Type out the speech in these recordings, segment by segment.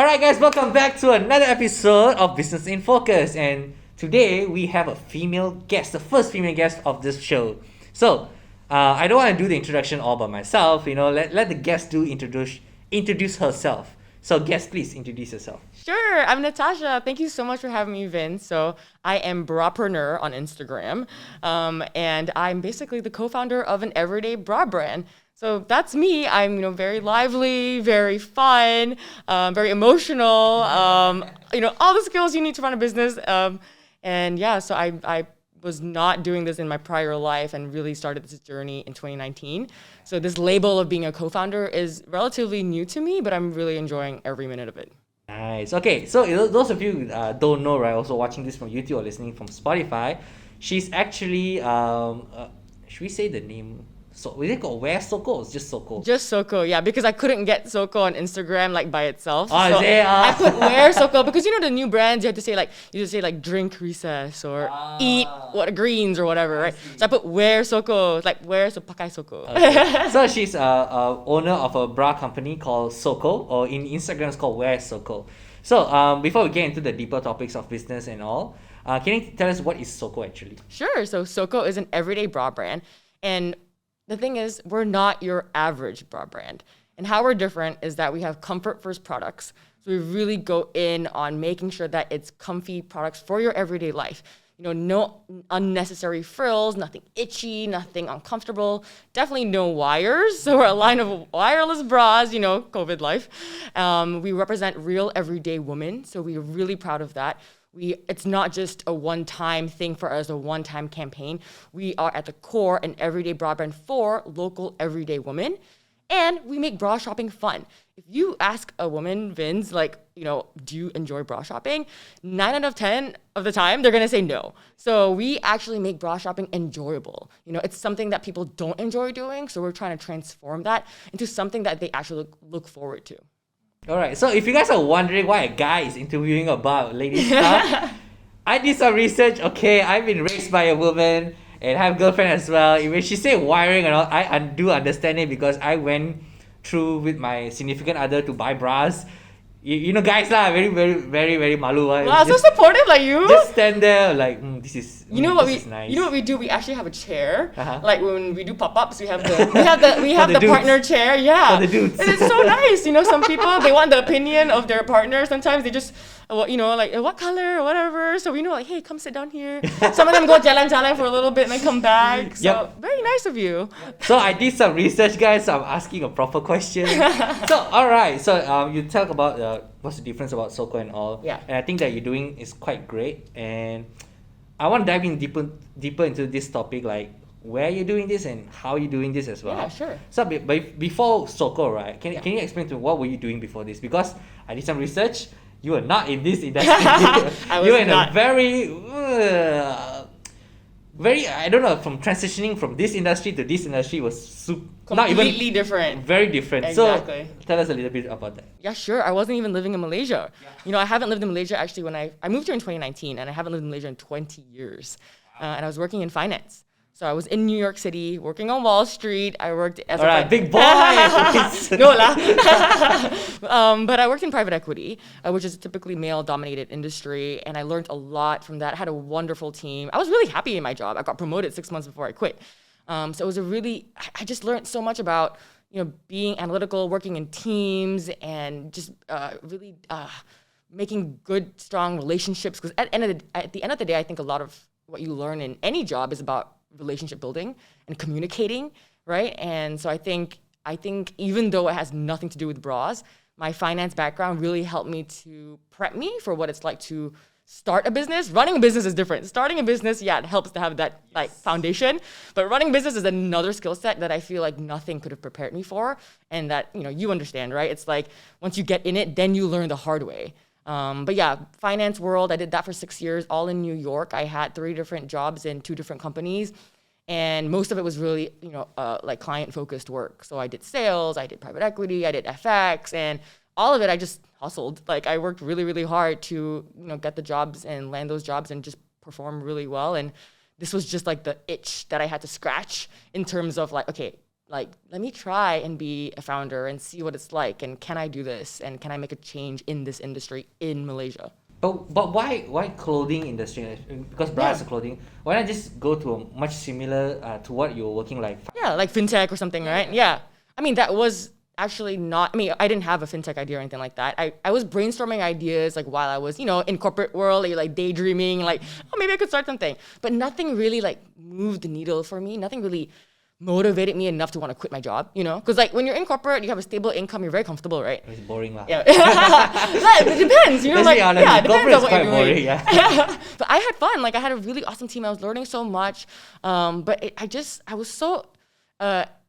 Alright guys, welcome back to another episode of Business in Focus, and today we have a female guest, the first female guest of this show. So, I don't want to do the introduction all by myself, let the guest introduce herself. So guest, please introduce yourself. Sure, I'm Natasha. Thank you so much for having me, Vince. So I am Brapreneur on Instagram, and I'm basically the co-founder of an everyday bra brand. So that's me. I'm, very lively, very fun, very emotional. All the skills you need to run a business. So I was not doing this in my prior life and really started this journey in 2019. So this label of being a co-founder is relatively new to me, but I'm really enjoying every minute of it. Nice. Okay, so those of you don't know, right, also watching this from YouTube or listening from Spotify, she's actually, should we say the name? So, is it called Where SOKO or just SOKO? Just SOKO, yeah, because I couldn't get SOKO on Instagram by itself. Oh, so is it? I put Where SOKO because the new brands you have to say drink recess or eat greens or whatever, right? So I put Where SOKO, where so pakai SOKO. Okay. So she's a owner of a bra company called SOKO, or in Instagram it's called Where SOKO. So before we get into the deeper topics of business and all, can you tell us what is SOKO actually? Sure. So SOKO is an everyday bra brand, and the thing is, we're not your average bra brand. And how we're different is that we have comfort first products. So we really go in on making sure that it's comfy products for your everyday life. No unnecessary frills, nothing itchy, nothing uncomfortable, definitely no wires. So we're a line of wireless bras, COVID life. We represent real everyday women. So we're really proud of that. It's not just a one-time thing for us, a one-time campaign. We are at the core an everyday bra brand for local everyday women, and we make bra shopping fun. If you ask a woman, Vince, do you enjoy bra shopping? 9 out of 10 of the time, they're gonna say no. So we actually make bra shopping enjoyable. It's something that people don't enjoy doing, so we're trying to transform that into something that they actually look forward to. Alright, so if you guys are wondering why a guy is interviewing about lady stuff, I did some research. Okay, I've been raised by a woman and have a girlfriend as well. When she say wiring and all, I do understand it because I went through with my significant other to buy bras. Guys lah, very, very, very, very malu. Wow, so supportive like you. Just stand there this is nice. You know what we do? We actually have a chair. Uh-huh. Like when we do pop-ups, we have the partner chair. Yeah. For the dudes. And it's so nice. Some people they want the opinion of their partner. Sometimes they just what color or whatever. So we know hey, come sit down here. Some of them go jalan-jalan for a little bit and then come back. So very nice of you. So I did some research, guys. So I'm asking a proper question. So alright. So you talk about what's the difference about SOKO and all. Yeah. And I think that you're doing is quite great. And I want to dive in deeper into this topic, like where you're doing this and how you're doing this as well. Yeah, sure. So before SOKO, right? Can you explain to me what were you doing before this? Because I did some research. You were not in this industry. You were in a very, I don't know, from transitioning from this industry to this industry was completely different. Very different. Exactly. So tell us a little bit about that. Yeah, sure. I wasn't even living in Malaysia. Yeah. I haven't lived in Malaysia actually when I moved here in 2019, and I haven't lived in Malaysia in 20 years. And I was working in finance. So I was in New York City, working on Wall Street. I worked as big boy. No lah. But I worked in private equity, which is a typically male-dominated industry, and I learned a lot from that. I had a wonderful team. I was really happy in my job. I got promoted 6 months before I quit. So it was I just learned so much about being analytical, working in teams, and just really making good, strong relationships. Because at the end of the day, I think a lot of what you learn in any job is about relationship building and communicating, right? And so I think even though it has nothing to do with bras, my finance background really helped me to prep me for what it's like to start a business. Running a business is different. Starting a business, it helps to have that foundation, but running a business is another skill set that I feel like nothing could have prepared me for, and that you understand, right? It's like once you get in it, then you learn the hard way. But yeah, finance world, I did that for 6 years, all in New York. I had 3 different jobs in 2 different companies. And most of it was really, client-focused work. So I did sales, I did private equity, I did FX, and all of it, I just hustled. I worked really, really hard to, get the jobs and land those jobs and just perform really well. And this was just the itch that I had to scratch in terms of okay, like, let me try and be a founder and see what it's like, and can I do this, and can I make a change in this industry in Malaysia? But why clothing industry? Because bra is a clothing. Why not just go to a much similar to what you're working like? Yeah, like fintech or something, right? Yeah. I mean, that was actually not, I mean, I didn't have a fintech idea or anything like that. I was brainstorming ideas like while I was, you know, in corporate world, like daydreaming, like, oh, maybe I could start something. But nothing really like moved the needle for me. Nothing really motivated me enough to want to quit my job, you know? Because like when you're in corporate, you have a stable income, you're very comfortable, right? It's boring lah. Yeah. It depends, you know, like, honest, yeah, it depends on what you're boring, doing. yeah. But I had fun. Like I had a really awesome team. I was learning so much. But I was so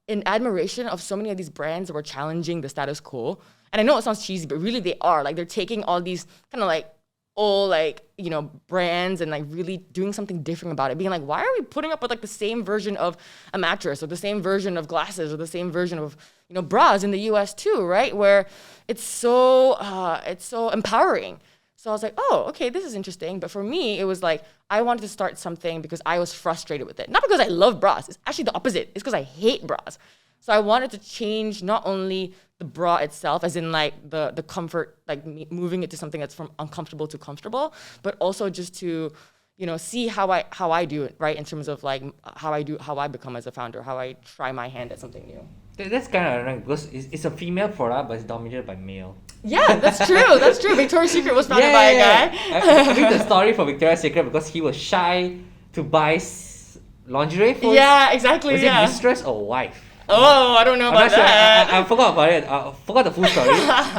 in admiration of so many of these brands that were challenging the status quo. And I know it sounds cheesy, but really they are. Like they're taking all these kind of like old, like, you know, brands and like really doing something different about it. Being like, why are we putting up with like the same version of a mattress or the same version of glasses or the same version of, you know, bras in the US too, right? Where it's so empowering. So I was like, oh, okay, this is interesting. But for me, it was like, I wanted to start something because I was frustrated with it. Not because I love bras. It's actually the opposite. It's because I hate bras. So I wanted to change not only the bra itself, as in like the comfort, like moving it to something that's from uncomfortable to comfortable, but also just to, you know, see how I do it, right? In terms of like how I become as a founder, how I try my hand at something new. That's kind of ironic because it's a female product, but it's dominated by male. Yeah, that's true. That's true. Victoria's Secret was founded by a guy. I mean the story for Victoria's Secret because he was shy to buy lingerie for Yeah, exactly. Was it mistress or wife? Oh, I don't know about that. I forgot about it. I forgot the full story.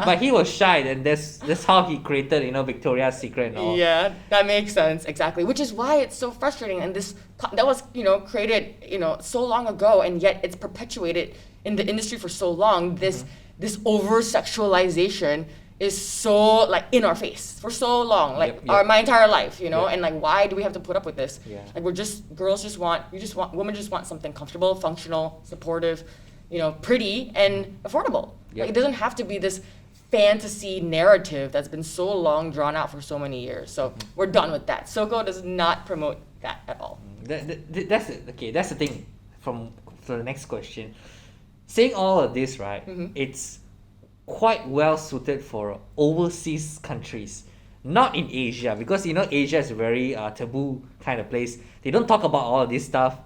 But he was shy, and that's how he created, you know, Victoria's Secret and all. Yeah, that makes sense. Exactly. Which is why it's so frustrating. And that was, you know, created, you know, so long ago, and yet it's perpetuated in the industry for so long. This over sexualization is so like in our face for so long, like my entire life, you know, and like why do we have to put up with this? Like women just want something comfortable, functional, supportive, you know, pretty and affordable. Like it doesn't have to be this fantasy narrative that's been so long drawn out for so many years. So we're done with that. SOKO does not promote that at all. That's the thing for the next question. Saying all of this, right? It's quite well suited for overseas countries, not in Asia, because you know Asia is a very taboo kind of place. They don't talk about all of this stuff.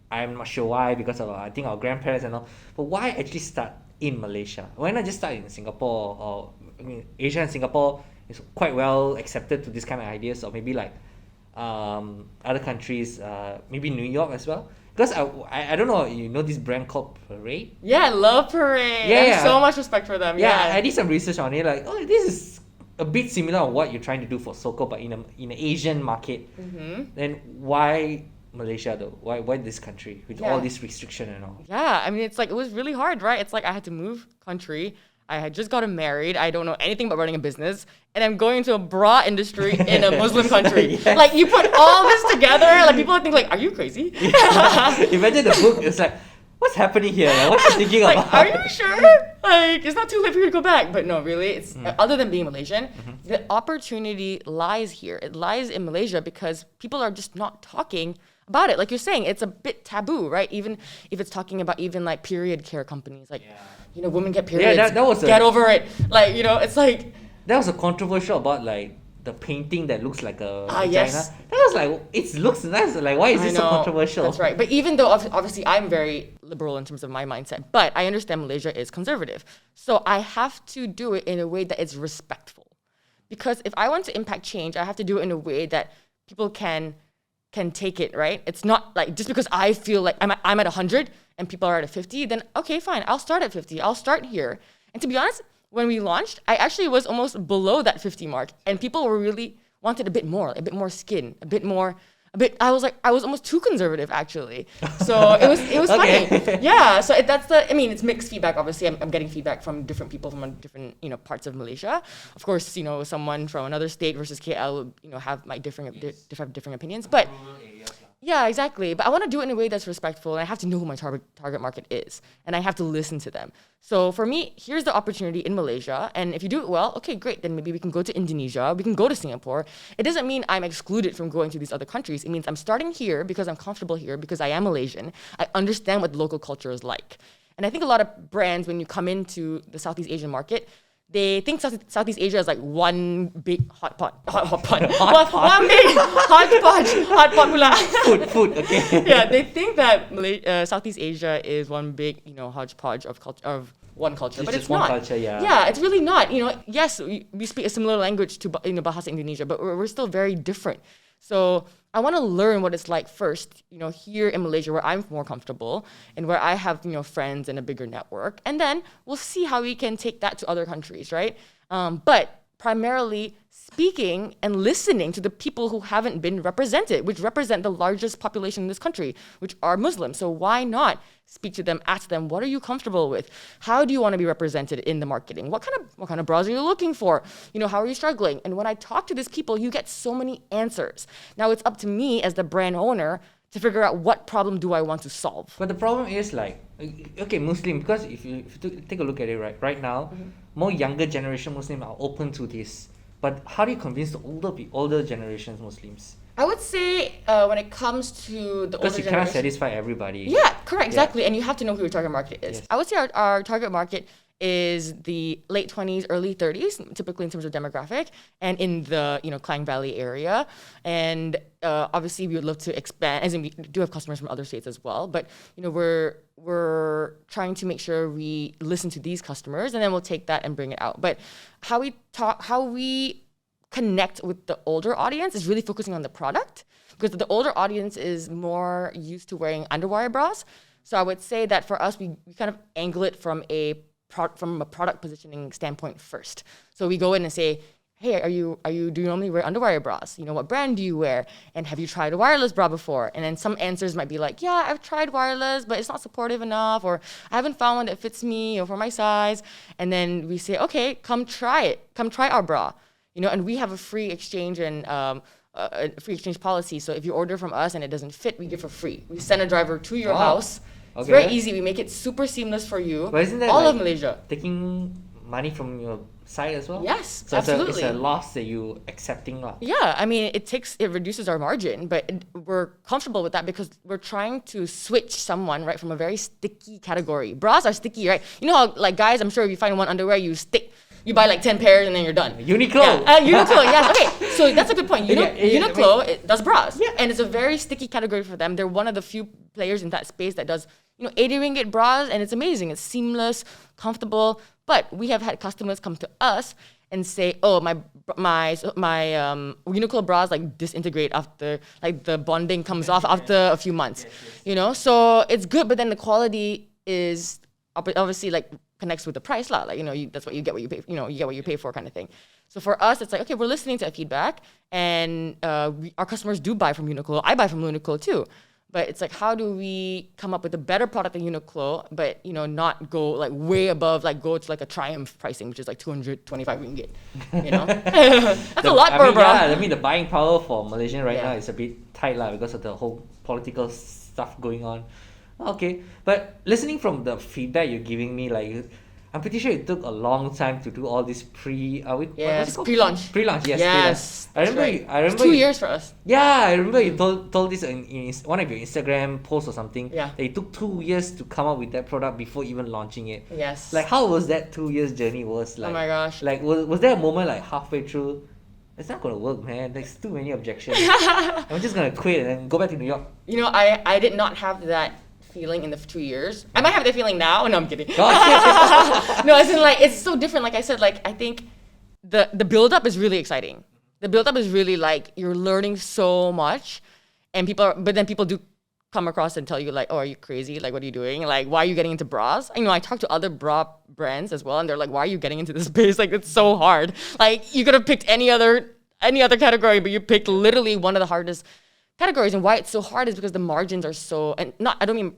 I'm not sure why, because of I think our grandparents and all. But why actually start in Malaysia? Why not just start in Singapore? Or I mean, Asia and Singapore is quite well accepted to this kind of ideas, or maybe like other countries, maybe New York as well. Because I don't know, you know this brand called Parade? Yeah, I love Parade. I have so much respect for them. Yeah, I did some research on it. Like, oh, this is a bit similar on what you're trying to do for SOKO, but in an Asian market. Then why Malaysia though? Why this country with all this restriction and all? Yeah, I mean, it's like, it was really hard, right? It's like I had to move country. I had just gotten married. I don't know anything about running a business. And I'm going into a bra industry in a Muslim country. Like, you put all this together, like, people think, like, are you crazy? Imagine the book, it's like, what's happening here? Like, what are you thinking like, about? are you sure? Like, it's not too late for you to go back. But no, really, it's other than being Malaysian, the opportunity lies here. It lies in Malaysia because people are just not talking about it. Like you're saying, it's a bit taboo, right? Even if it's talking about even like period care companies, like, you know, women get periods. Yeah, that was get over it. Like, you know, it's like, that was a controversial about like the painting that looks like a vagina. Yes. That was like, it looks nice. Like, why is this so controversial? That's right. But even though obviously I'm very liberal in terms of my mindset, but I understand Malaysia is conservative. So I have to do it in a way that is respectful. Because if I want to impact change, I have to do it in a way that people can take it, right? It's not like just because I feel like I'm at 100 and people are at a 50, then okay, fine, I'll start at 50. I'll start here. And to be honest, when we launched, I actually was almost below that 50 mark, and people were really wanted a bit more skin, I was almost too conservative actually. So it was funny. Yeah. So it's mixed feedback. Obviously, I'm getting feedback from different people from different, you know, parts of Malaysia. Of course, you know, someone from another state versus KL would, you know, have different opinions. But Yeah, exactly. But I want to do it in a way that's respectful, and I have to know who my target market is, and I have to listen to them. So for me, here's the opportunity in Malaysia, and if you do it well, okay, great. Then maybe we can go to Indonesia, we can go to Singapore. It doesn't mean I'm excluded from going to these other countries. It means I'm starting here because I'm comfortable here because I am Malaysian. I understand what the local culture is like, and I think a lot of brands, when you come into the Southeast Asian market, they think Southeast Asia is like one big hot pot. One big hot pot pula. Food, okay. Yeah, they think that Southeast Asia is one big, hodgepodge of culture, of one culture, It's but just it's one not. culture, yeah. Yeah, it's really not. Yes, we speak a similar language to Bahasa Indonesia, but we're still very different. So I want to learn what it's like first, here in Malaysia where I'm more comfortable and where I have, friends and a bigger network. And then we'll see how we can take that to other countries, right? But primarily speaking and listening to the people who haven't been represented, which represent the largest population in this country, which are Muslims. So why not speak to them, ask them, what are you comfortable with? How do you want to be represented in the marketing? What kind of bras are you looking for? How are you struggling? And when I talk to these people, you get so many answers. Now it's up to me as the brand owner to figure out what problem do I want to solve. But the problem is okay, Muslim, because if you take a look at it right now, more younger generation Muslims are open to this. But how do you convince the older generations Muslims? I would say when it comes to the older generation, because you cannot satisfy everybody. Yeah, correct, exactly. And you have to know who your target market is. Yes. I would say our target market is the late 20s, early 30s, typically in terms of demographic, and in the Klang Valley area. And obviously, we would love to expand, as in we do have customers from other states as well. But we're trying to make sure we listen to these customers, and then we'll take that and bring it out. But how we connect with the older audience is really focusing on the product, because the older audience is more used to wearing underwire bras. So I would say that for us, we kind of angle it from a product positioning standpoint first. So we go in and say, hey, do you normally wear underwire bras? What brand do you wear? And have you tried a wireless bra before? And then some answers might be like, yeah, I've tried wireless, but it's not supportive enough, or I haven't found one that fits me or for my size. And then we say, okay, come try it. Come try our bra. And we have a free exchange and a free exchange policy. So if you order from us and it doesn't fit, we give for free. We send a driver to your house. It's very easy. We make it super seamless for you. But isn't that all of Malaysia taking money from your side as well? Yes, so absolutely. It's a loss that you accepting. Yeah, I mean, it reduces our margin, but we're comfortable with that because we're trying to switch someone, right, from a very sticky category. Bras are sticky, right? You know how, guys, I'm sure if you find one underwear, you buy 10 pairs and then you're done. Uniqlo. Yeah, Uniqlo, yes. Okay, so that's a good point. Uniqlo it does bras. Yeah. And it's a very sticky category for them. They're one of the few players in that space that does, 80 ringgit bras, and it's amazing. It's seamless, comfortable. But we have had customers come to us and say, oh, my Uniqlo bras disintegrate after, the bonding comes off after a few months. Yes. So it's good, but then the quality is obviously connects with the price lah. That's what you get, what you pay. You get what you pay for, kind of thing. So for us, it's okay, we're listening to that feedback, and our customers do buy from Uniqlo. I buy from Uniqlo too. But it's how do we come up with a better product than Uniqlo, but not go way above, go to a Triumph pricing, which is 225 ringgit. That's a lot for a bra. Yeah, the buying power for Malaysian right now is a bit tight lah, because of the whole political stuff going on. Okay, but listening from the feedback you're giving me, I'm pretty sure it took a long time to do all this pre-launch. Pre-launch, yes. Yes, I remember. It's 2 years for us. Yeah, I remember you told this in one of your Instagram posts or something. Yeah. That it took 2 years to come up with that product before even launching it. Yes. How was that 2 years journey? Oh my gosh. Was there a moment halfway through, it's not gonna work, man. There's too many objections. I'm just gonna quit and then go back to New York. I did not have that feeling in the 2 years. I might have that feeling now. No, I'm kidding. No, as in it's so different. Like I said, I think the build up is really exciting. The build up is really you're learning so much, and but then people do come across and tell you oh, are you crazy? What are you doing? Why are you getting into bras? I talk to other bra brands as well, and they're why are you getting into this space? It's so hard. You could have picked any other category, but you picked literally one of the hardest categories. And why it's so hard is because the margins are so, and I don't mean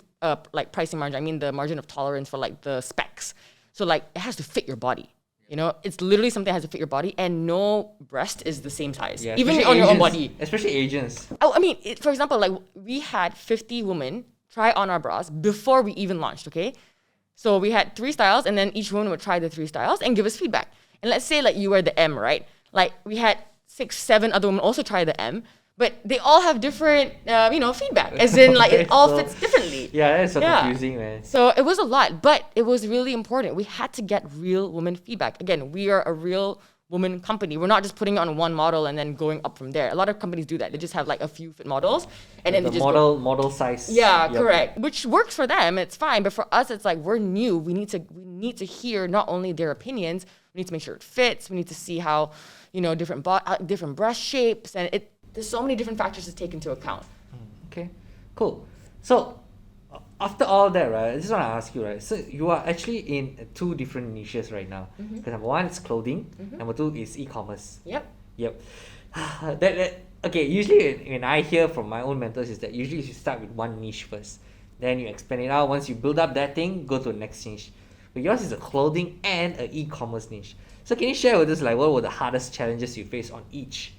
pricing margin, I mean the margin of tolerance for the specs. So it has to fit your body. It's literally something that has to fit your body, and no breast is the same size, even on your own body. Especially Asians. Oh, I mean, for example, we had 50 women try on our bras before we even launched, okay? So we had 3 styles, and then each woman would try the 3 styles and give us feedback. And let's say like you were the M, right? Like we had 6, 7 other women also try the M, but they all have different, feedback. As in, like it all fits differently. Yeah, that's so confusing, man. So it was a lot, but it was really important. We had to get real woman feedback. Again, we are a real woman company. We're not just putting it on one model and then going up from there. A lot of companies do that. They just have like a few fit models, and then The they just model size. Yeah, correct. Which works for them. It's fine, but for us, it's like we're new. We need to hear not only their opinions. We need to make sure it fits. We need to see how, different breast shapes, and there's so many different factors to take into account. Okay, cool. So after all that, right, I just want to ask you, right, so you are actually in 2 different niches right now. Because number 1 is clothing, number 2 is e-commerce. Yep. Okay, usually when I hear from my own mentors is that usually you start with one niche first, then you expand it out. Once you build up that thing, go to the next niche. But yours is a clothing and an e-commerce niche. So can you share with us like what were the hardest challenges you faced on each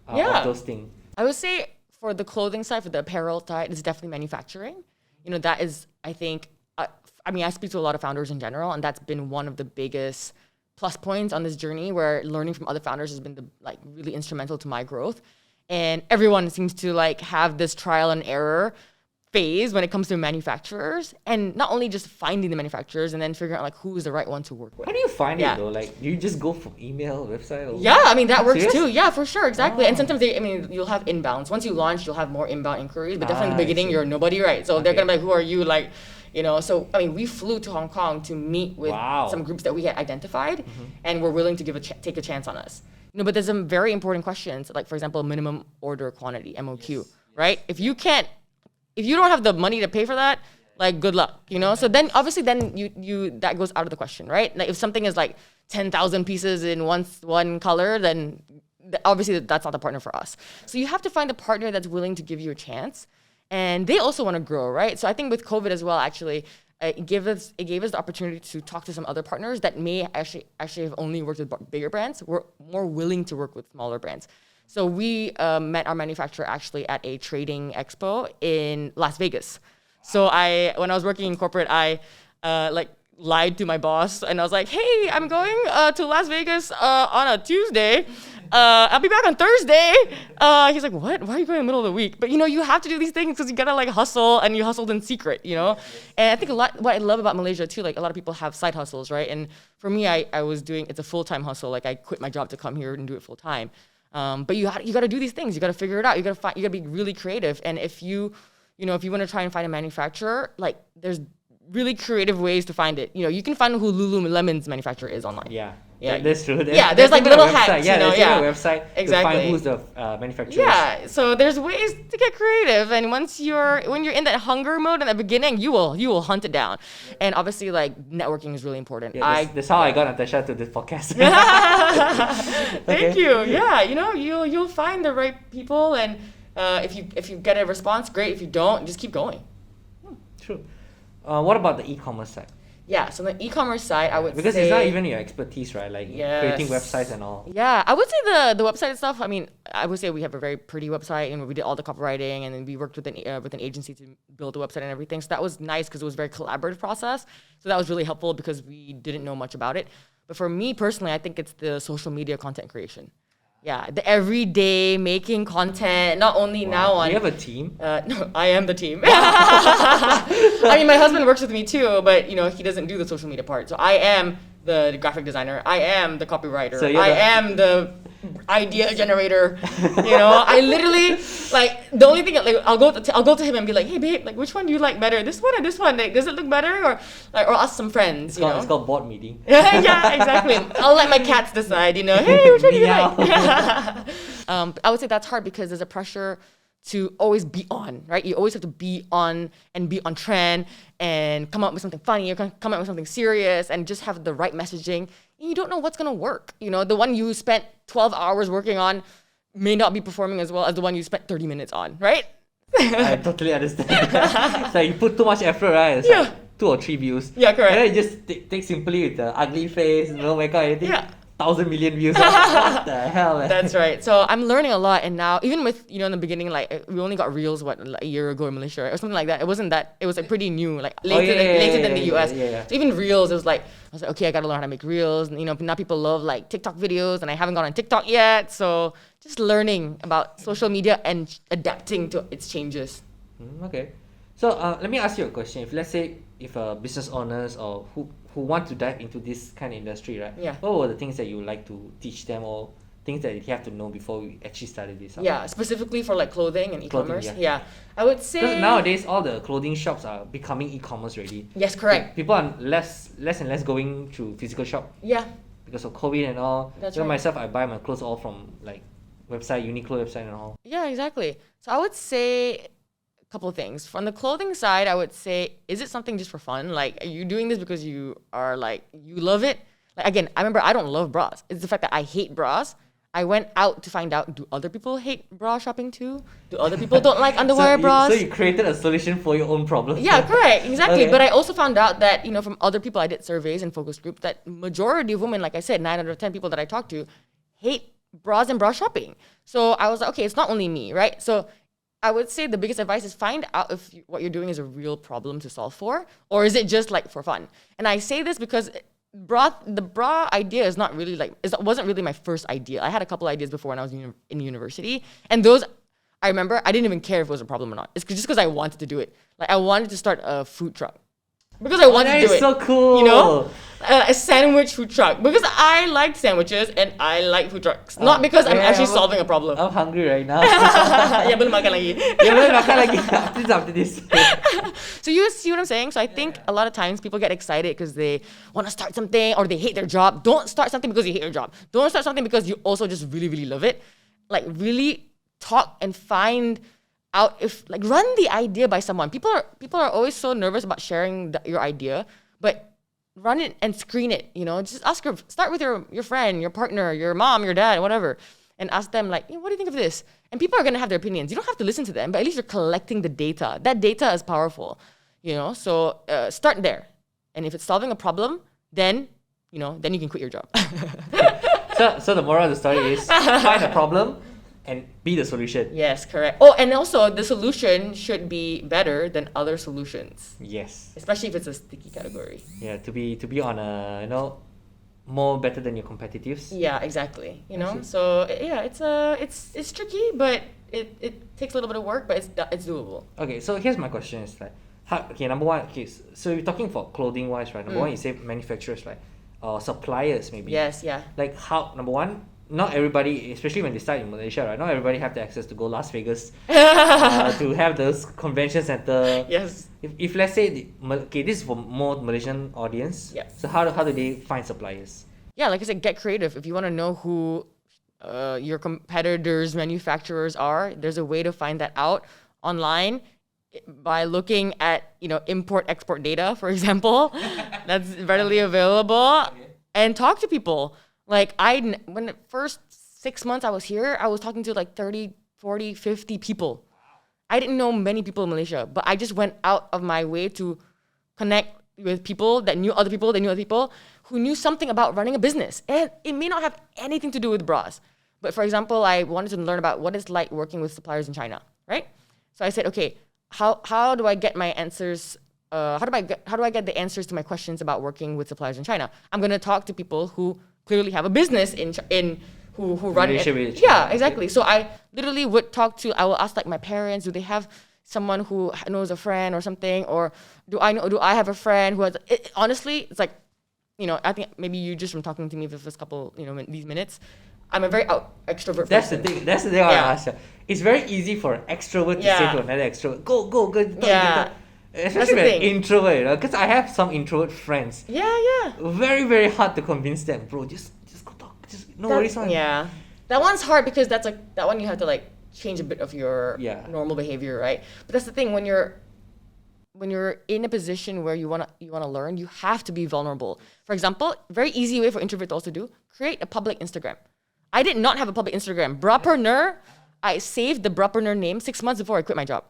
of those things? I would say for the clothing side, for the apparel side, it's definitely manufacturing. That is, I think, I speak to a lot of founders in general, and that's been one of the biggest plus points on this journey, where learning from other founders has been really instrumental to my growth. And everyone seems to have this trial and error phase when it comes to manufacturers, and not only just finding the manufacturers and then figuring out who is the right one to work with. How do you find it though? Do you just go from email, website? Or That works Serious? too. Yeah, for sure, exactly. And sometimes you'll have inbounds. Once you launch, you'll have more inbound inquiries, but definitely in the beginning, you're nobody, right? So they're gonna be like, who are you? So we flew to Hong Kong to meet with some groups that we had identified, and were willing to take a chance on us. But there's some very important questions, like for example, minimum order quantity, MOQ, right? If you don't have the money to pay for that, good luck, So then obviously you that goes out of the question, right? If something is 10,000 pieces in one color, then obviously that's not the partner for us. So you have to find a partner that's willing to give you a chance, and they also want to grow, right? So I think with COVID as well, actually, it gave us the opportunity to talk to some other partners that may actually have only worked with bigger brands. We're more willing to work with smaller brands. So we met our manufacturer actually at a trading expo in Las Vegas. So when I was working in corporate, I lied to my boss, and I was like, hey, I'm going to Las Vegas on a Tuesday. I'll be back on Thursday. He's like, what? Why are you going in the middle of the week? But you have to do these things because you gotta hustle, and you hustled in secret, And I think what I love about Malaysia too, a lot of people have side hustles, right? And for me, I was doing, it's a full-time hustle. I quit my job to come here and do it full-time. But you got to do these things. You got to figure it out. You got to be really creative. And if you want to try and find a manufacturer, there's really creative ways to find it. You can find who Lululemon's manufacturer is online. Yeah, that's true. There's little hacks. There's a website to find who's the manufacturer. Yeah, so there's ways to get creative, and when you're in that hunger mode in the beginning, you will hunt it down. And obviously, networking is really important. Yeah, that's how I got Natasha to this podcast. Thank you. Yeah, you'll find the right people, and if you get a response, great. If you don't, just keep going. True. What about the e-commerce side? Yeah, so the e-commerce side, I would because say... it's not even your expertise, right? Creating websites and all. Yeah, I would say the website stuff, I would say we have a very pretty website, and we did all the copywriting, and then we worked with an agency to build the website and everything. So that was nice because it was a very collaborative process. So that was really helpful because we didn't know much about it. But for me personally, I think it's the social media content creation. Yeah, the everyday making content, not only now on... Do you have a team? No, I am the team. My husband works with me too, but he doesn't do the social media part. So I am the graphic designer. I am the copywriter. I am the idea generator. I literally the only thing I'll go to him and be like, hey babe, which one do you like better? This one or this one? Does it look better? Or ask some friends. It's called board meeting. Yeah, exactly. I'll let my cats decide. Hey, which one do you like? I would say that's hard because there's a pressure to always be on, right? You always have to be on and be on trend and come up with something funny or come up with something serious and just have the right messaging. And you don't know what's going to work. The one you spent 12 hours working on may not be performing as well as the one you spent 30 minutes on, right? I totally understand. You put too much effort, right? It's 2 or 3 views. Yeah, correct. And then you just take simply with the ugly face, no makeup, anything. Yeah. 1,000 million views. What the hell, man? That's right. So I'm learning a lot, and now even with in the beginning, like we only got Reels like a year ago in Malaysia, right? Or something like that. It wasn't that. It was like pretty new, like later than the US. Yeah. So even Reels, it was like I was like, okay, I gotta learn how to make Reels. And, now people love like TikTok videos, and I haven't gone on TikTok yet. So just learning about social media and adapting to its changes. Okay. So let me ask you a question. If let's say if business owners or who want to dive into this kind of industry, right? Yeah. What were the things that you would like to teach them or things that you have to know before we actually started this up? Yeah, specifically for like clothing and e-commerce. Clothing, Yeah, I would say Because nowadays all the clothing shops are becoming e-commerce ready. yes, correct. People are less and less going to physical shop Yeah, because of COVID and all. That's Even right. myself, I buy my clothes all from like website, Uniqlo website and all. yeah, exactly. So I would say couple of things. From the clothing side, I would say, is it something just for fun? Like, are you doing this because you are like, you love it? Like, again, I remember I don't love bras. It's the fact that I hate bras. I went out to find out, do other people hate bra shopping too? Do other people don't like underwear bras? So you created a solution for your own problem. Yeah, correct, exactly. Okay. But I also found out that, from other people, I did surveys and focus groups, that majority of women, like I said, 9 out of 10 people that I talked to, hate bras and bra shopping. So I was like, okay, it's not only me, right? So I would say the biggest advice is find out if what you're doing is a real problem to solve for, or is it just like for fun? And I say this because the bra idea is not really wasn't really my first idea. I had a couple ideas before when I was in university, and those I remember I didn't even care if it was a problem or not. It's just because I wanted to do it. Like I wanted to start a food truck. Because I wanted to do it. That is so cool. A sandwich food truck. Because I like sandwiches and I like food trucks. Not because I'm actually solving a problem. I'm hungry right now. Ya, belum makan lagi. Belum makan lagi after this. So you see what I'm saying? So I think a lot of times people get excited because they want to start something or they hate their job. Don't start something because you hate your job. Don't start something because you also just really, really love it. Like really talk and find out if run the idea by someone. People are always so nervous about sharing your idea, but run it and screen it. Just ask her. Start with your friend, your partner, your mom, your dad, whatever, and ask them what do you think of this? And people are gonna have their opinions. You don't have to listen to them, but at least you're collecting the data. That data is powerful. So start there, and if it's solving a problem, then you can quit your job. So the moral of the story is find a problem and be the solution. Yes, correct. Oh, and also the solution should be better than other solutions. Yes. Especially if it's a sticky category. Yeah, to be on a more better than your competitives. Yeah, exactly. So yeah, it's tricky, but it takes a little bit of work, but it's doable. Okay, so here's my question: is number one, so you're talking for clothing wise, right? Number one, you say manufacturers, right? Or suppliers, maybe. Yes, yeah. Like how number one. Not everybody, especially when they start in Malaysia, right? Not everybody have the access to go Las Vegas to have those convention center. Yes. If let's say this is for more Malaysian audience. Yes. So how do they find suppliers? Yeah, like I said, get creative. If you want to know who your competitors, manufacturers are, there's a way to find that out online by looking at import-export data, for example. That's readily available. Okay. And talk to people. Like when the first 6 months I was here, I was talking to 30, 40, 50 people. I didn't know many people in Malaysia, but I just went out of my way to connect with people that knew other people, who knew something about running a business. And it may not have anything to do with bras. But for example, I wanted to learn about what it's like working with suppliers in China, right? So I said, okay, how do I get my answers? How do I get the answers to my questions about working with suppliers in China? I'm gonna talk to people who clearly have a business who run it. Yeah, exactly. So I literally I will ask my parents, do they have someone who knows a friend or something, or do I have a friend who has honestly, it's I think maybe you just from talking to me for this couple these minutes, I'm a very extrovert person. That's the thing I want to ask you. It's very easy for an extrovert to say to another extrovert, go. Yeah. Especially an introvert, because I have some introvert friends. Yeah. Very, very hard to convince them, bro. Just go talk. Just no worries, man. Yeah, that one's hard because that one you have to change a bit of your normal behavior, right? But that's the thing, when you're in a position where you wanna learn, you have to be vulnerable. For example, very easy way for introverts to also do: create a public Instagram. I did not have a public Instagram. Brapreneur, I saved the brapreneur name 6 months before I quit my job.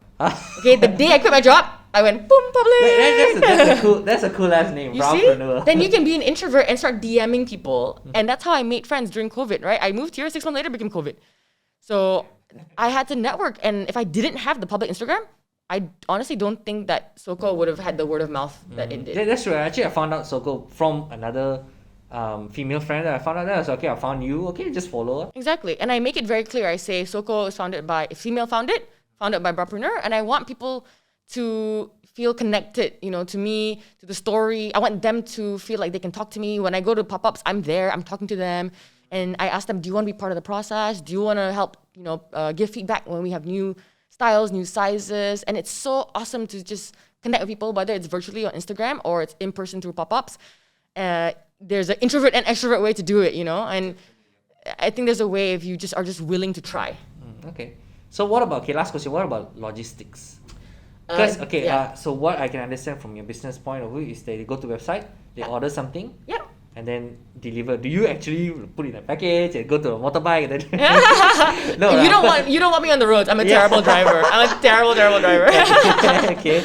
Okay, the day I quit my job, I went boom public. That's a cool last name, You see? Brownpreneur. Then you can be an introvert and start DMing people, and that's how I made friends during COVID. Right? I moved here 6 months later, became COVID. So I had to network, and if I didn't have the public Instagram, I honestly don't think that SOKO would have had the word of mouth that it did. That's true. Actually, I found out SOKO from another female friend that I found out that. I was okay, I found you. Okay, just follow her. Exactly. And I make it very clear. I say SOKO is founded by female founded by brapreneur, and I want people to feel connected, to me, to the story. I want them to feel like they can talk to me. When I go to pop-ups, I'm there, I'm talking to them. And I ask them, do you want to be part of the process? Do you want to help, give feedback when we have new styles, new sizes? And it's so awesome to just connect with people, whether it's virtually on Instagram or it's in person through pop-ups. There's an introvert and extrovert way to do it, and I think there's a way if you just are just willing to try. Okay. So what about, last question, what about logistics? Because, so what I can understand from your business point of view is they go to website, they order something, and then deliver. Do you actually put it in a package and go to a motorbike and then... No, you don't want me on the roads. I'm a terrible driver. I'm a terrible driver. Okay.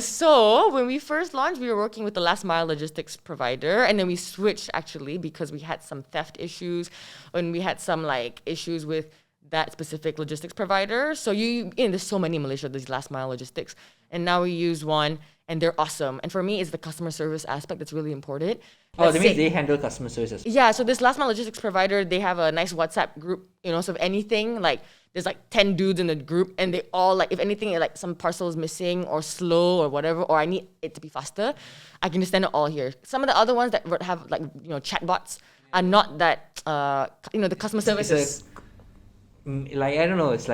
So when we first launched, we were working with the last mile logistics provider, and then we switched actually because we had some theft issues and we had some issues with that specific logistics provider. So there's so many in Malaysia, these last mile logistics, and now we use one, and they're awesome. And for me, it's the customer service aspect that's really important. That means they handle customer services. Yeah, so this last mile logistics provider, they have a nice WhatsApp group, so if anything, there's 10 dudes in the group, and they all, if anything, some parcel is missing or slow or whatever, or I need it to be faster, I can just send it all here. Some of the other ones that would have, chatbots are not that, the customer service is... I don't know, it's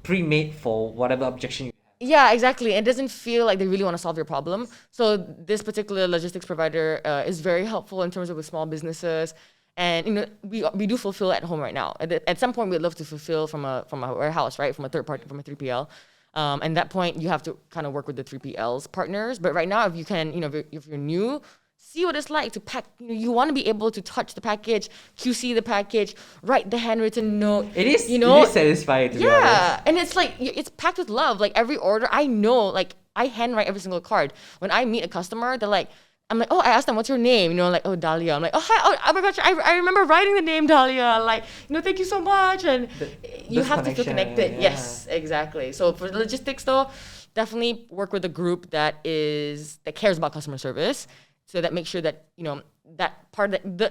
pre-made for whatever objection you have. Yeah, exactly. It doesn't feel like they really want to solve your problem. So this particular logistics provider is very helpful in terms of with small businesses. And we do fulfill at home right now. At some point, we'd love to fulfill from a warehouse, right? From a third party, from a 3PL. And that point, you have to kind of work with the 3PL's partners. But right now, if you can, if you're new, see what it's like to pack. You want to be able to touch the package, QC the package, write the handwritten note. It is satisfying to be honest. Yeah, and it's it's packed with love. Every order, I know, I handwrite every single card. When I meet a customer, they're I'm like, oh, I asked them, what's your name? Oh, Dahlia. I'm like, oh, hi, oh my gosh, I remember writing the name Dahlia. Thank you so much. And you have to feel connected. Yeah. Yes, exactly. So for logistics though, definitely work with a group that cares about customer service. So that makes sure that, that part of the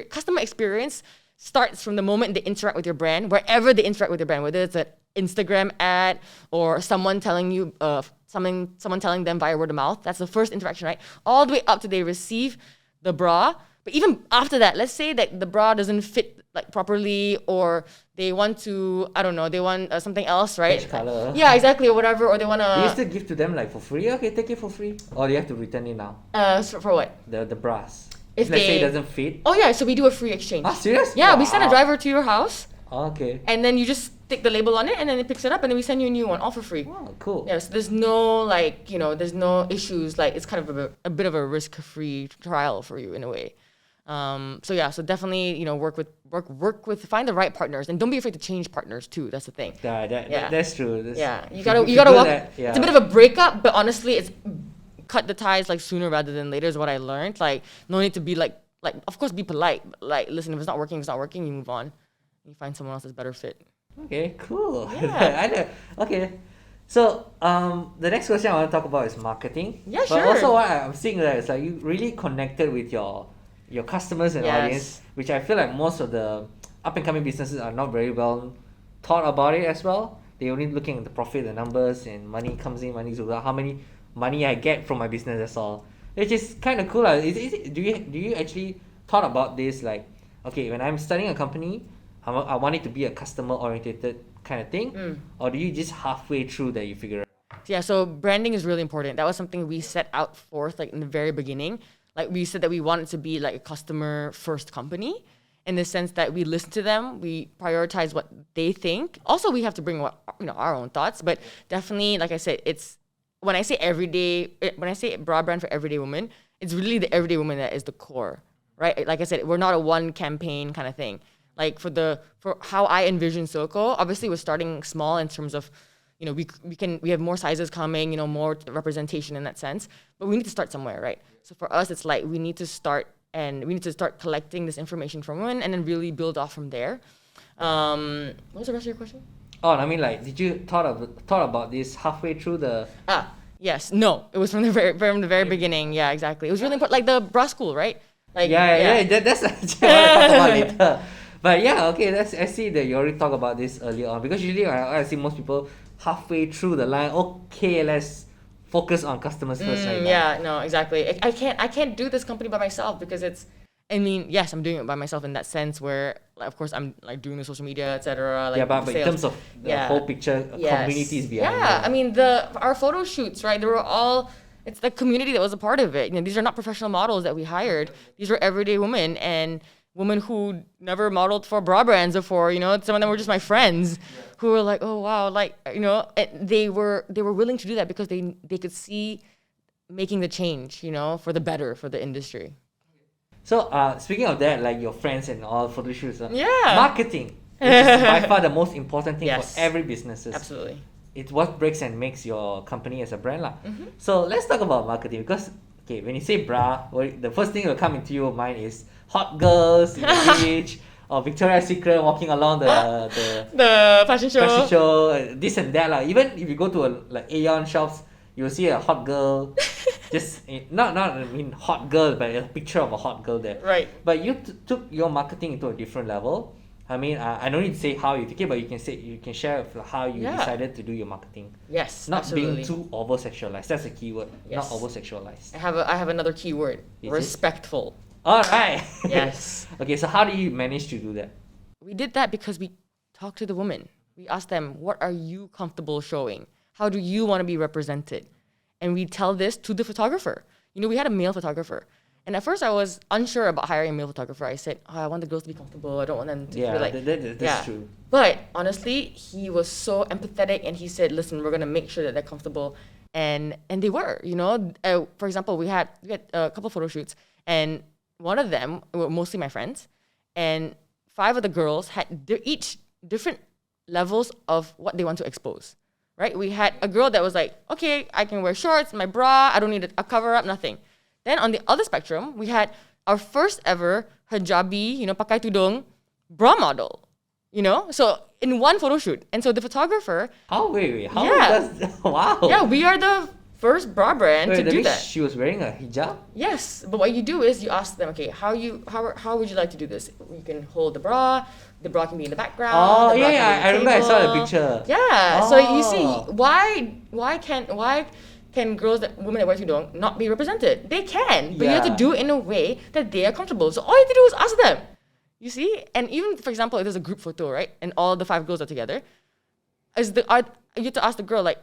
customer experience starts from the moment they interact with your brand, wherever they interact with your brand, whether it's an Instagram ad or someone telling you someone telling them via word of mouth. That's the first interaction, right? All the way up to they receive the bra. But even after that, let's say that the bra doesn't fit properly, or they want to, I don't know, they want something else, right? Change color. Yeah, exactly, or whatever, or they want to... Do you still give to them for free? Okay, take it for free. Or do you have to return it now? For what? The bras. If let's say it doesn't fit. Oh yeah, so we do a free exchange. Ah, serious? Yeah, we send a driver to your house. Okay. And then you just stick the label on it, and then it picks it up, and then we send you a new one, all for free. Oh, cool. Yeah, so there's no there's no issues. It's kind of a bit of a risk-free trial for you in a way. So definitely, work with, find the right partners, and don't be afraid to change partners too. That's the thing. That's true. You gotta walk. It's a bit of a breakup, but honestly, it's cut the ties sooner rather than later is what I learned. No need to be of course be polite. But, listen, if it's not working, you move on. You find someone else that's better fit. Okay, cool. Yeah. Okay. So the next question I want to talk about is marketing. Yeah, but sure. But also what I'm seeing is you really connected with your customers and audience, which I feel most of the up and coming businesses are not very well thought about it as well. They're only looking at the profit, the numbers, and money comes in, money goes out, how many money I get from my business, that's all. Which is kind of cool. Do you actually thought about this okay, when I'm starting a company, I want it to be a customer oriented kind of thing, or do you just halfway through that you figure it out? Yeah, so branding is really important. That was something we set out forth in the very beginning. We said that we wanted to be a customer first company, in the sense that we listen to them, we prioritize what they think. Also, we have to bring our own thoughts, but definitely, like I said, it's when I say bra brand for everyday women, it's really the everyday woman that is the core, right? Like I said, we're not a one campaign kind of thing. like for how I envision SOKO. Obviously, we're starting small in terms of, we have more sizes coming, more representation in that sense. But we need to start somewhere, right? So for us, it's like we need to start collecting this information from women and then really build off from there. What was the rest of your question? Oh, I mean, like, did you thought about this halfway through the? Yes. No, it was from the very beginning. Yeah, exactly. It was really important, like the bra school, right? Like That's actually what I talk about later. But yeah, okay. I see that you already talked about this earlier on, because usually I see most people halfway through the line. Okay, let's focus on customers first. Right now. Yeah. No. Exactly. I can't do this company by myself because it's. I mean, yes, I'm doing it by myself in that sense where, like, of course, I'm like doing the social media, etc. Like, but in terms of the whole picture, communities behind. Yeah, I mean, our photo shoots, right? They were all. It's the community that was a part of it. These are not professional models that we hired. These were everyday women and women who never modeled for bra brands before. Some of them were just my friends who were like, oh wow, like and they were willing to do that because they could see making the change, for the better for the industry. So, speaking of that, like your friends and all photo shoots, marketing, which is by far the most important thing for every business. Absolutely. It's what breaks and makes your company as a brand. So, let's talk about marketing, because, when you say bra, the first thing that will come into your mind is hot girls in the beach, or Victoria's Secret walking along the fashion show. This and that. Even if you go to Aeon shops, you'll see a hot girl. Just not hot girl, but a picture of a hot girl there. Right. But you took your marketing into a different level. I mean, I don't need to say how you took it, but you can share how you decided to do your marketing. Yes, not absolutely. being too over sexualized. That's a key word. Yes. Not over sexualized. I have another key word. Respectful. All right. Yes. Okay, so how do you manage to do that? We did that because we talked to the women. We asked them, what are you comfortable showing? How do you want to be represented? And we tell this to the photographer. We had a male photographer. And at first I was unsure about hiring a male photographer. I said, I want the girls to be comfortable. I don't want them to feel like... That's true. But honestly, he was so empathetic and he said, listen, we're going to make sure that they're comfortable. And they were, For example, we had a couple of photo shoots and one of them were mostly my friends. And 5 of the girls had each different levels of what they want to expose. Right? We had a girl that was like, okay, I can wear shorts, my bra, I don't need a cover up, nothing. Then on the other spectrum, we had our first ever hijabi, pakai tudung, bra model, So in one photo shoot. And so the photographer... Wait. How does... Wow. Yeah, we are the first bra brand to do that. She was wearing a hijab? Yes. But what you do is you ask them, okay, how would you like to do this? You can hold the bra can be in the background. Oh, I remember I saw the picture. Yeah. So you see, why can women that wear tudung not be represented? They can, but you have to do it in a way that they are comfortable. So all you have to do is ask them. You see? And even, for example, if there's a group photo, right? And all the 5 girls are together, you have to ask the girl, like,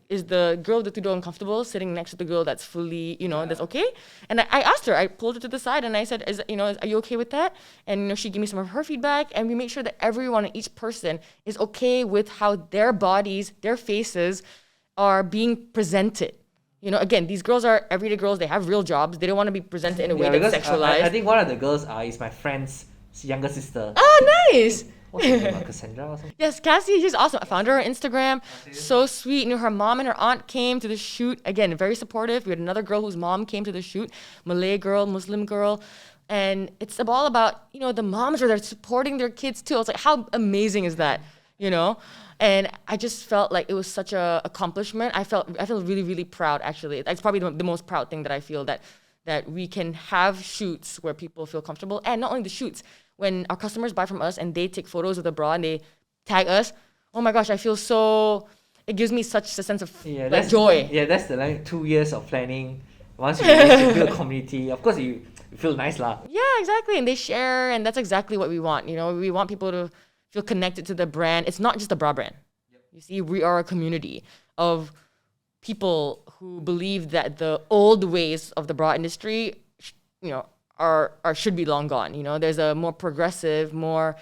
is the girl with the tudung comfortable sitting next to the girl that's fully, that's okay? And I asked her, I pulled her to the side and I said, are you okay with that? And, she gave me some of her feedback and we make sure that everyone and each person is okay with how their bodies, their faces are being presented. Again, these girls are everyday girls. They have real jobs. They don't want to be presented in a way that's sexualized. I think one of the girls is my friend's younger sister. Oh, nice. What's her name? Cassandra or something? Yes, Cassie, she's awesome. I found her on Instagram. So sweet. Her mom and her aunt came to the shoot. Again, very supportive. We had another girl whose mom came to the shoot. Malay girl, Muslim girl. And it's all about, the moms are there supporting their kids too. I was like, how amazing is that? And I just felt like it was such a accomplishment. I felt really, really proud, actually. It's probably the most proud thing that I feel that we can have shoots where people feel comfortable. And not only the shoots, when our customers buy from us and they take photos of the bra and they tag us, oh my gosh, I feel so... It gives me such a sense of joy. Yeah, that's the 2 years of planning. Once you build a community, of course you feel nice lah. Yeah, exactly. And they share, and that's exactly what we want. We want people to feel connected to the brand. It's not just a bra brand. Yep. You see, we are a community of people who believe that the old ways of the bra industry, should be long gone. There's a more progressive, more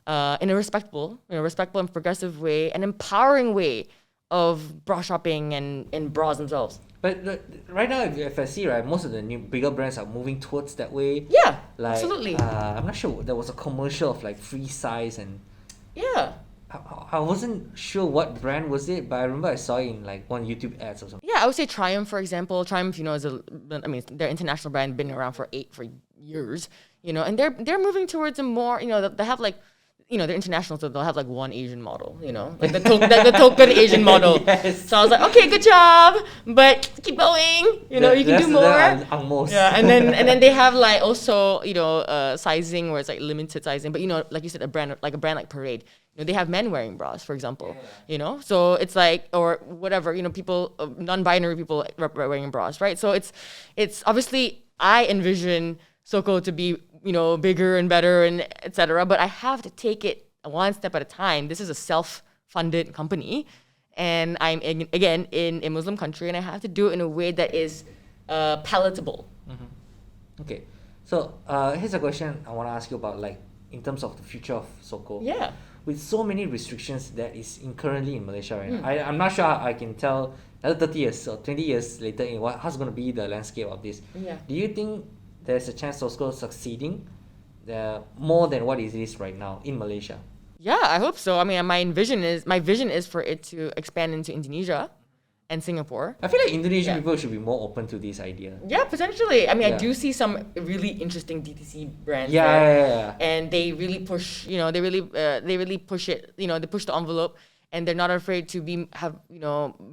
in a respectful and progressive way, an empowering way of bra shopping and bras themselves. But right now, if I see, right, most of the new bigger brands are moving towards that way. Yeah, Like, absolutely. I'm not sure. There was a commercial of like free size, and Yeah. I wasn't sure what brand was it, but I remember I saw it in like one YouTube ads or something. Yeah, I would say Triumph, for example. Triumph, is their international brand, been around for years, and they're moving towards a more, they have like, they're international, so they'll have like one Asian model, like the token Asian model. Yes. So I was like, okay, good job, but keep going, you can do more. Yeah, and then they have like also, sizing where it's like limited sizing, but like you said, a brand like Parade. They have men wearing bras, for example. So it's like, or whatever, people, non-binary people wearing bras, right? So it's obviously, I envision SOKO to be, bigger and better and etc. But I have to take it one step at a time. This is a self-funded company, and I'm again in a Muslim country, and I have to do it in a way that is palatable. Okay, so here's a question I want to ask you about, like in terms of the future of SOKO. Yeah. With so many restrictions that is currently in Malaysia right now, I'm not sure I can tell another 30 years or 20 years later in how's going to be the landscape of this. Yeah. Do you think there's a chance SOKO succeeding more than what it is right now in Malaysia? Yeah, I hope so. I mean, my vision is for it to expand into Indonesia and Singapore. I feel like Indonesian people should be more open to this idea. Yeah, potentially. I mean, Yeah. I do see some really interesting DTC brands. Yeah, there, yeah. and they really push. They really push it. They push the envelope, and they're not afraid to be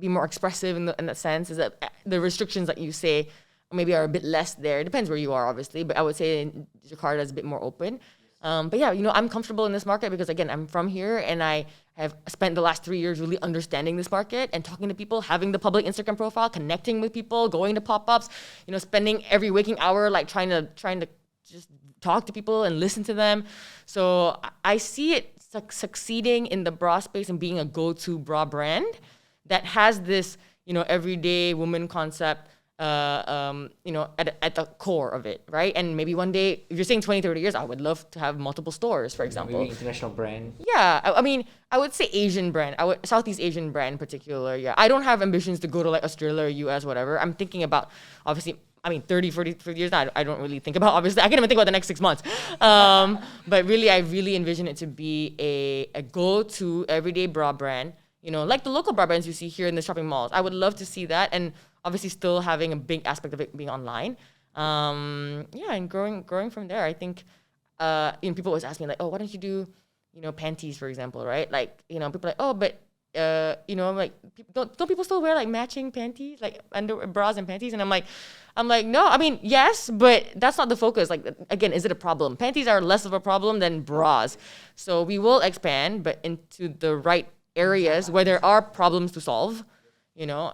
more expressive in that sense. Is that the restrictions that you say maybe are a bit less there. It depends where you are, obviously, but I would say in Jakarta is a bit more open. But yeah, I'm comfortable in this market because again, I'm from here and I have spent the last 3 years really understanding this market and talking to people, having the public Instagram profile, connecting with people, going to pop-ups, spending every waking hour like trying to just talk to people and listen to them. So I see it succeeding in the bra space and being a go-to bra brand that has this, everyday woman concept at the core of it, right? And maybe one day, if you're saying 20, 30 years, I would love to have multiple stores, for example. Maybe international brand. Yeah, I mean, I would say Asian brand. Southeast Asian brand in particular, yeah. I don't have ambitions to go to like Australia or US, whatever. I'm thinking about, obviously, 30, 40 years now, I don't really think about, obviously. I can't even think about the next 6 months. But really, I really envision it to be a go-to everyday bra brand, like the local bra brands you see here in the shopping malls. I would love to see that. And obviously still having a big aspect of it being online. And growing from there. I think, people always ask me like, oh, why don't you do, panties, for example, right? Like, people are like, oh, but, like, don't people still wear like matching panties, like under bras and panties? And I'm like, no, I mean, yes, but that's not the focus. Like, again, is it a problem? Panties are less of a problem than bras. So we will expand, but into the right areas where there are problems to solve.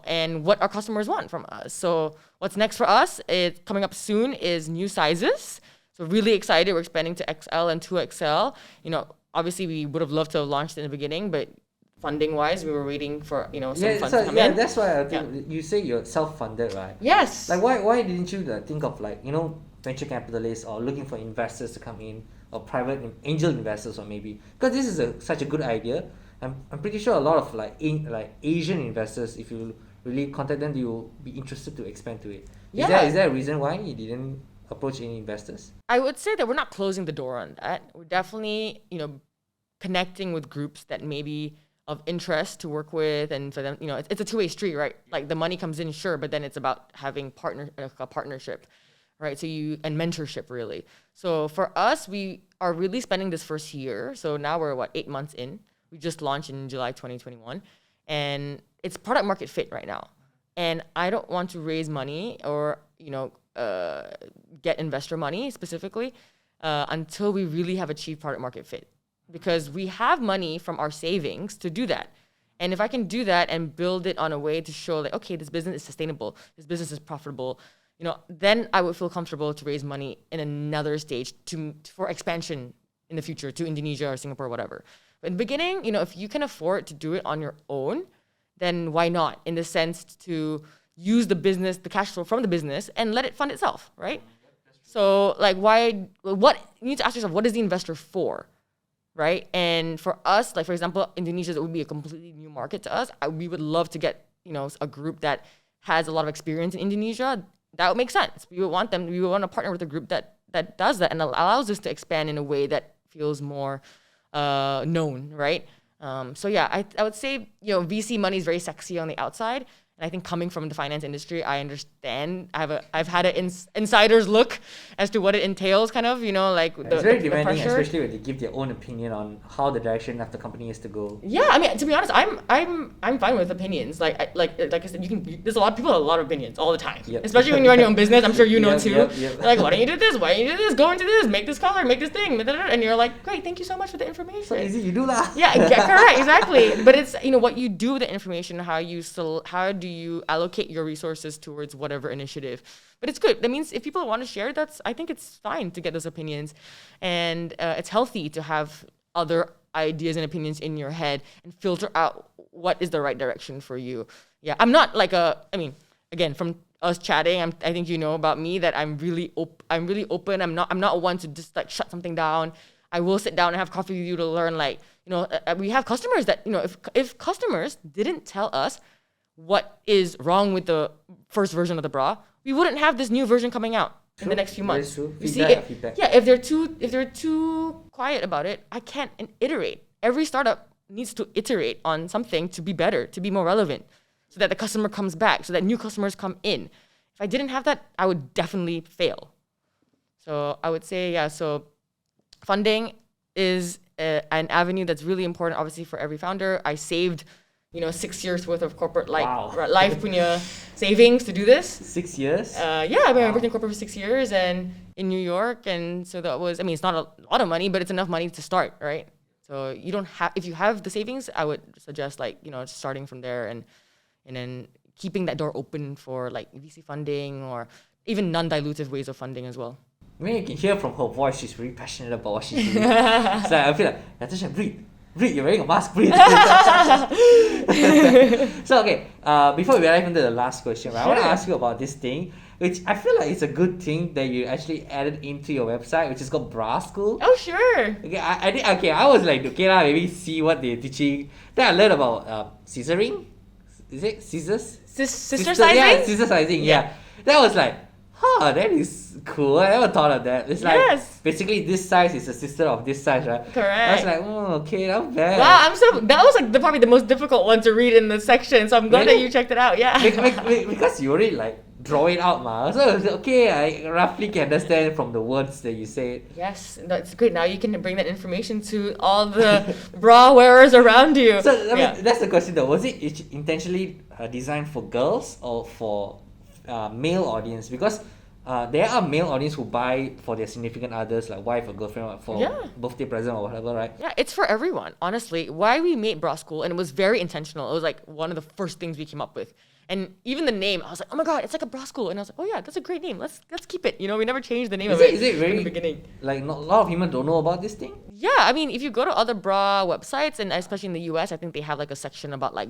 And what our customers want from us. So what's next for us, it's coming up soon, is new sizes. So really excited. We're expanding to XL and 2XL. Obviously we would have loved to have launched in the beginning, but funding-wise, we were waiting for, some funds to come in. That's why I think you say you're self-funded, right? Yes. Like why didn't you think of like, venture capitalists or looking for investors to come in or private angel investors or maybe? Because this is such a good idea. I'm pretty sure a lot of Asian investors, if you really contact them, they will be interested to expand to it. Is there a reason why you didn't approach any investors? I would say that we're not closing the door on that. We're definitely, connecting with groups that may be of interest to work with, and for them, it's a two-way street, right? Like the money comes in, sure, but then it's about having a partnership, right? And mentorship, really. So for us, we are really spending this first year. So now we're 8 months in. We just launched in July 2021, and it's product market fit right now. And I don't want to raise money or, get investor money specifically until we really have achieved product market fit, because we have money from our savings to do that. And if I can do that and build it on a way to show that, okay, this business is sustainable, this business is profitable, then I would feel comfortable to raise money in another stage for expansion in the future to Indonesia or Singapore or whatever. But in the beginning, if you can afford to do it on your own, then why not? In the sense to use the cash flow from the business and let it fund itself, right? So like you need to ask yourself, what is the investor for, right? And for us, like for example, Indonesia would be a completely new market to us. We would love to get, a group that has a lot of experience in Indonesia. That would make sense. We would want to partner with a group that does that and allows us to expand in a way that feels more known, right? So yeah, I would say, VC money is very sexy on the outside. And I think coming from the finance industry, I understand. I've had an insider's look as to what it entails, kind of, like it's very demanding, pressure. especially when they give their own opinion on how the direction of the company is to go. Yeah, I mean, to be honest, I'm fine with opinions. Like I said, there's a lot of people have a lot of opinions all the time. Yep. Especially when you run your own business, I'm sure you know too. Yep. Like, why don't you do this? Why don't you do this? Go into this, make this color, make this thing, and you're like, great, thank you so much for the information. So easy, you do that. Yeah, correct, exactly. But it's what you do with the information, how do you allocate your resources towards whatever initiative. But it's good. That means if people want to share, I think it's fine to get those opinions, and it's healthy to have other ideas and opinions in your head and filter out what is the right direction for you. Yeah, I'm not like again, from us chatting, I think you know about me that I'm really open. I'm not one to just like shut something down. I will sit down and have coffee with you to learn. Like, we have customers that, if customers didn't tell us what is wrong with the first version of the bra, we wouldn't have this new version coming out in the next few months. True. You Feedback. Yeah, if they're too quiet about it, I can't iterate. Every startup needs to iterate on something to be better, to be more relevant, so that the customer comes back, so that new customers come in. If I didn't have that, I would definitely fail. So I would say, so funding is an avenue that's really important, obviously, for every founder. I saved 6 years worth of corporate life punya savings to do this. 6 years? Yeah, I've been working in corporate for 6 years and in New York, and so that was, it's not a lot of money, but it's enough money to start, right? So if you have the savings, I would suggest starting from there and then keeping that door open for like VC funding or even non-dilutive ways of funding as well. I mean, you can hear from her voice, she's very passionate about what she's doing. So I feel like, Natasha, breathe, you're wearing a mask, breathe. So, okay, before we dive into the last question, right, I want to ask you about this thing, which I feel like it's a good thing that you actually added into your website, which is called Bra School. Oh, sure. Okay, I was like, maybe see what they're teaching. Then I learned about scissoring. Is it scissors? Sister sizing? Yeah, scissor sizing, yeah. That was like, that is cool. I never thought of that. It's like, basically this size is a sister of this size, right? Correct. I was like, okay, not bad. Wow, that was like probably the most difficult one to read in the section, so I'm glad that you checked it out, yeah. Because you already like draw it out, ma. So it's okay, I roughly can understand from the words that you said. Yes, that's great. Now you can bring that information to all the bra wearers around you. So, I mean, that's the question though. Was it intentionally designed for girls or for male audience? Because there are male audience who buy for their significant others, like wife or girlfriend, for birthday present or whatever, right? Yeah, it's for everyone, honestly. Why we made Bra School, and it was very intentional. It was like one of the first things we came up with. And even the name, I was like, oh my god, it's like a bra school. And I was like, oh yeah, that's a great name. Let's keep it. We never changed the name of it. Is it very, from the beginning? Like, a lot of people don't know about this thing? Yeah, I mean, if you go to other bra websites, and especially in the US, I think they have like a section about like,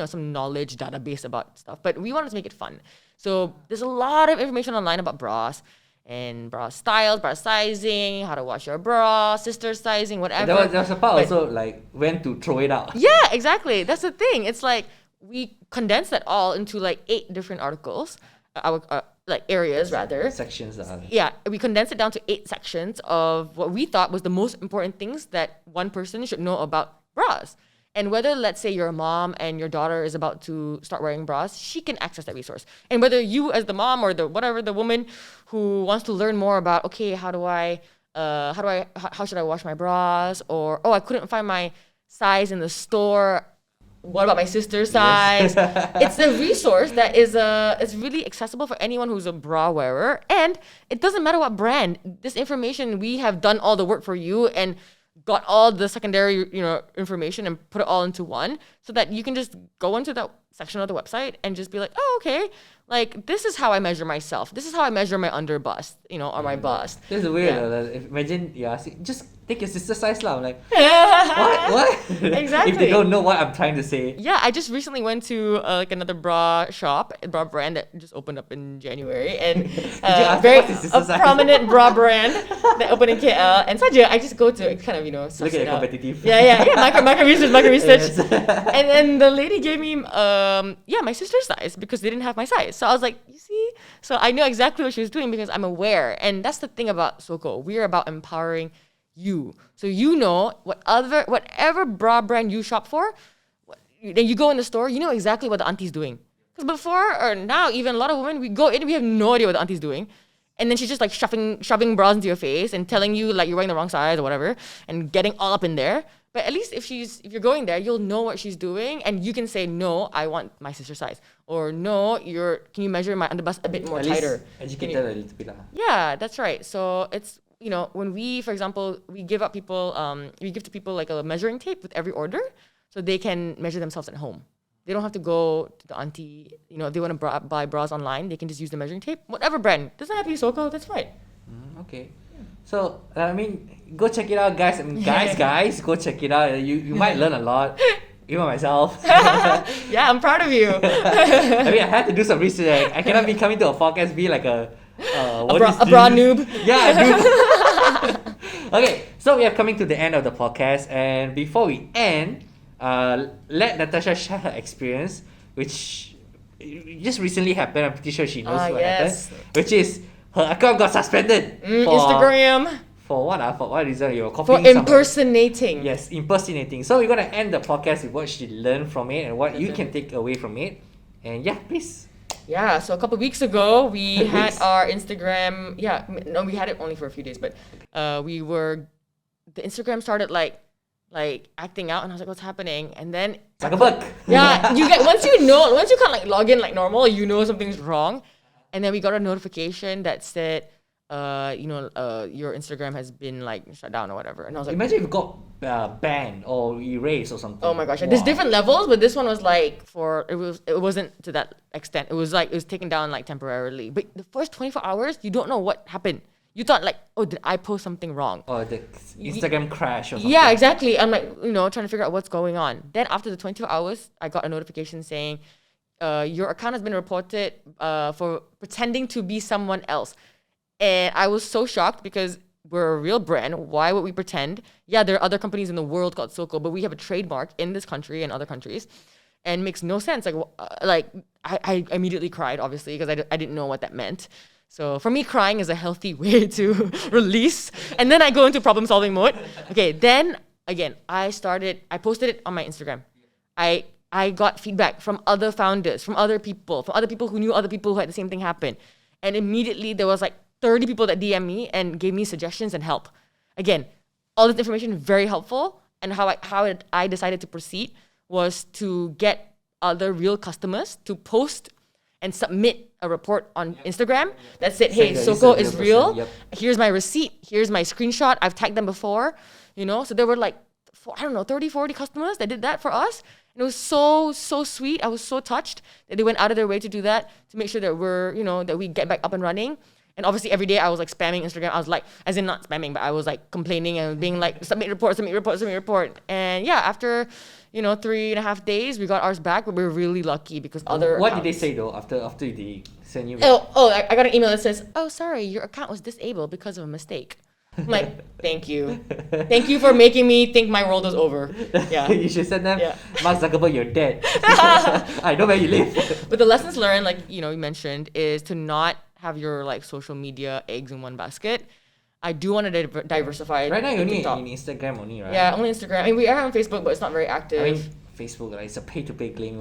some knowledge database about stuff. But we wanted to make it fun. So there's a lot of information online about bras. And bra styles, bra sizing, how to wash your bra, sister sizing, whatever. There was a part also like when to throw it out. Yeah, exactly. That's the thing. It's like we condensed that all into like 8 different articles, like areas rather. Sections. Yeah, we condensed it down to 8 sections of what we thought was the most important things that one person should know about bras. And whether, let's say, your mom and your daughter is about to start wearing bras, she can access that resource. And whether you, as the mom or the woman who wants to learn more about, okay, how should I wash my bras? Or, I couldn't find my size in the store. What about my sister's size? It's a resource that is really accessible for anyone who's a bra wearer. And it doesn't matter what brand. This information, we have done all the work for you and got all the secondary, information and put it all into one, so that you can just go into that section of the website and just be like, oh, okay, like this is how I measure myself. This is how I measure my under bust, or my bust. That's weird. Yeah. Imagine you ask, just take your sister size lah. I'm like, what? Exactly. If they don't know what I'm trying to say. Yeah, I just recently went to like another bra shop, a bra brand that just opened up in January, and a prominent bra brand that opened in KL. And saja, I just go to kind of look at the competitive. Yeah. Micro research. Yes. And then the lady gave me my sister's size because they didn't have my size. So I was like, you see, so I know exactly what she was doing because I'm aware, and that's the thing about SOKO. We're about empowering you. So whatever bra brand you shop for, then you go in the store, you know exactly what the auntie's doing. Because before or now, even a lot of women, we go in, we have no idea what the auntie's doing. And then she's just like shoving bras into your face and telling you like you're wearing the wrong size or whatever and getting all up in there. But at least if you're going there, you'll know what she's doing and you can say, no, I want my sister's size. Or no, can you measure my underbust a bit more tighter? Educate her a little bit. Yeah, that's right. So it's, when we, for example, we give to people like a measuring tape with every order so they can measure themselves at home. They don't have to go to the auntie, if they want to buy bras online, they can just use the measuring tape. Whatever brand. Doesn't have to be SOKO, that's fine. Okay. So, go check it out, guys. Guys, go check it out. You might learn a lot. Even myself. Yeah, I'm proud of you. I had to do some research. I cannot be coming to a podcast be like a bra noob. Yeah, a noob. Okay, so we are coming to the end of the podcast, and before we end, let Natasha share her experience, which just recently happened. I'm pretty sure she knows what happened. Which is her account got suspended. For Instagram. For what? For what reason? You were copying For impersonating. Yes, impersonating. So we're gonna end the podcast with what she learned from it and what you can take away from it. And yeah, please. Yeah, so a couple of weeks ago, we had our Instagram. Yeah, no, we had it only for a few days, but the Instagram started like acting out, and I was like, what's happening? And then it's like a bug. Yeah, once you can't like log in like normal, something's wrong. And then we got a notification that said, your Instagram has been like shut down or whatever. And I was like, imagine if it got banned or erased or something. Oh my gosh, there's different levels, but this one was like it wasn't to that extent. It was taken down like temporarily. But the first 24 hours, you don't know what happened. You thought like, oh, did I post something wrong? Or the Instagram crash or something. Yeah, exactly. I'm like, trying to figure out what's going on. Then after the 24 hours, I got a notification saying, your account has been reported for pretending to be someone else. And I was so shocked because we're a real brand. Why would we pretend? Yeah, there are other companies in the world called SOKO, but we have a trademark in this country and other countries. And it makes no sense. I immediately cried, obviously, because I didn't know what that meant. So for me, crying is a healthy way to release. And then I go into problem-solving mode. Okay, then, again, I posted it on my Instagram. I got feedback from other founders, from other people who knew other people who had the same thing happen. And immediately there was like 30 people that DM me and gave me suggestions and help. Again, all this information very helpful. And how I decided to proceed was to get other real customers to post and submit a report on Instagram that said, hey, SOKO is real. Yep. Here's my receipt. Here's my screenshot. I've tagged them before. So there were like, 30, 40 customers that did that for us. And it was so, so sweet. I was so touched that they went out of their way to do that, to make sure that that we get back up and running. And obviously every day I was like spamming Instagram. I was like, as in not spamming, but I was like complaining and being like, submit report. And yeah, after, 3.5 days, we got ours back, but we were really lucky because other What did they say though after they sent you? I got an email that says, oh, sorry, your account was disabled because of a mistake. I'm like, thank you. Thank you for making me think my world was over. Yeah. You should send them, Mark Zuckerberg, you're dead. I know where you live. But the lessons learned, like, you mentioned, is to not have your like social media eggs in one basket. I do want to diversify. Right now you're only in Instagram only, right? Yeah, only Instagram. I mean, we are on Facebook, but it's not very active. I mean, Facebook, like, it's a pay-to-play claim.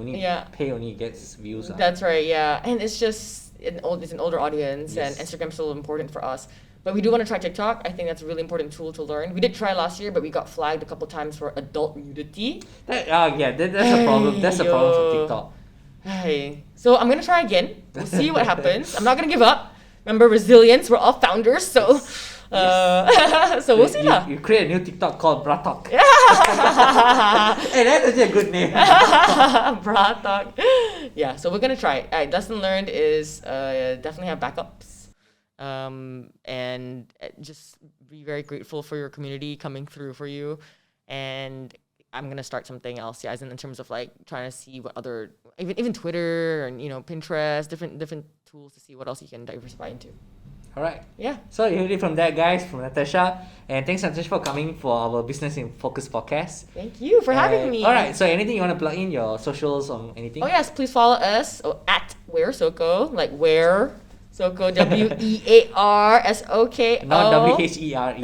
Pay only gets views. That's right, yeah. And it's just, it's an older audience, and Instagram's still important for us. But we do want to try TikTok. I think that's a really important tool to learn. We did try last year, but we got flagged a couple times for adult nudity. That's a problem. That's a problem for TikTok. Hey. So I'm going to try again. We'll see what happens. I'm not going to give up. Remember, resilience. We're all founders, so so we'll see. You create a new TikTok called Bratok. Hey, Hey, that's actually a good name. Bra talk. Yeah, so we're gonna try it. Alright, lesson learned is definitely have backups. And just be very grateful for your community coming through for you. And I'm gonna start something else, yeah, as in terms of like trying to see what other even Twitter and Pinterest, different tools to see what else you can diversify into. All right. Yeah. So you heard it from that, guys, from Natasha. And thanks, Natasha, for coming for our Business in Focus podcast. Thank you for having me. All right. So anything you want to plug in, your socials or anything? Oh yes, please follow us at Where SOKO, like Where SOKO, WEARSOKO. Not WHERE.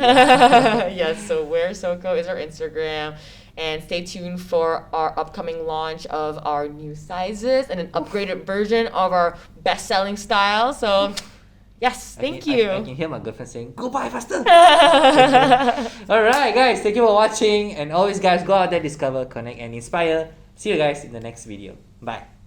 Yes, so Where SOKO is our Instagram. And stay tuned for our upcoming launch of our new sizes and an upgraded version of our best-selling style. So, yes, thank you. I can hear my girlfriend saying, "Go buy faster." All right, guys. Thank you for watching. And always, guys, go out there, discover, connect, and inspire. See you guys in the next video. Bye.